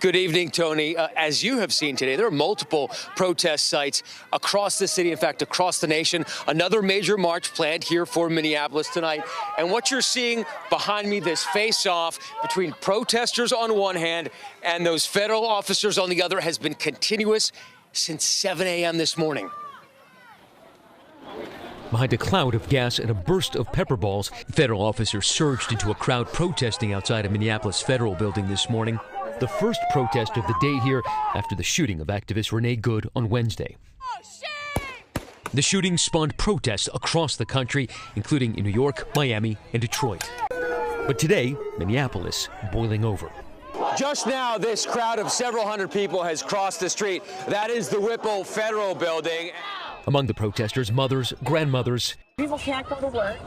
Good evening, Tony. As you have seen today, there are multiple protest sites across the city, in fact, across the nation. Another major march planned here for Minneapolis tonight. And what you're seeing behind me, this face-off between protesters on one hand and those federal officers on the other, has been continuous since 7 a.m. this morning. Behind a cloud of gas and a burst of pepper balls, federal officers surged into a crowd protesting outside a Minneapolis Federal Building this morning. The first protest of the day here after the shooting of activist Renee Good on Wednesday. The shooting spawned protests across the country, including in New York, Miami, and Detroit. But today, Minneapolis boiling over. Just now, this crowd of several hundred people has crossed the street. That is the Whipple Federal Building. Among the protesters, mothers, grandmothers. People can't go to work.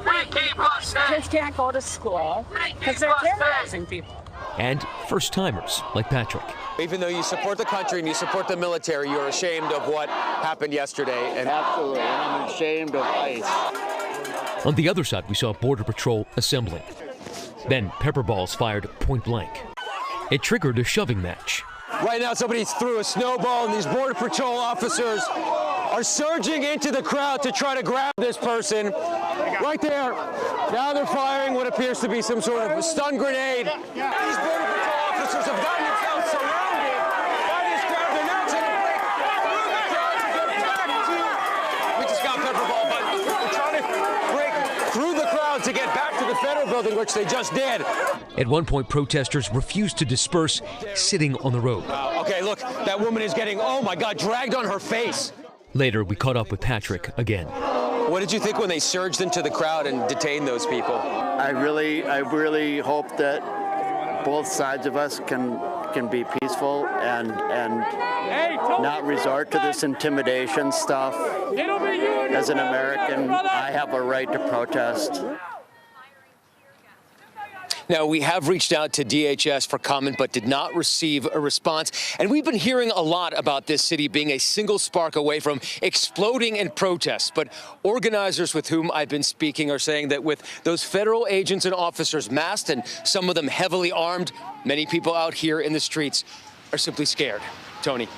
Kids can't go to school because they're terrorizing people. And first-timers like Patrick. Even though you support the country and you support the military, you're ashamed of what happened yesterday. And absolutely, and I'm ashamed of ICE. On the other side, we saw Border Patrol assembling. Then pepper balls fired point blank. It triggered a shoving match. Right now, somebody threw a snowball, and these Border Patrol officers are surging into the crowd to try to grab this person. Right there. Now they're firing what appears to be some sort of a stun grenade. These Border Patrol officers have gotten themselves surrounded by this crowd. They're now trying to break through the crowd to get back to... We just got pepper ball, but they're trying to break through the crowd to get back to the Federal Building, which they just did. At one point, protesters refused to disperse, sitting on the road. Okay, look, that woman is getting, oh my God, dragged on her face. Later, we caught up with Patrick again. What did you think when they surged into the crowd and detained those people? I really hope that both sides of us can be peaceful and not resort to this intimidation stuff. As an American, I have a right to protest. Now, we have reached out to DHS for comment, but did not receive a response. And we've been hearing a lot about this city being a single spark away from exploding in protests. But organizers with whom I've been speaking are saying that with those federal agents and officers masked and some of them heavily armed, many people out here in the streets are simply scared. Tony.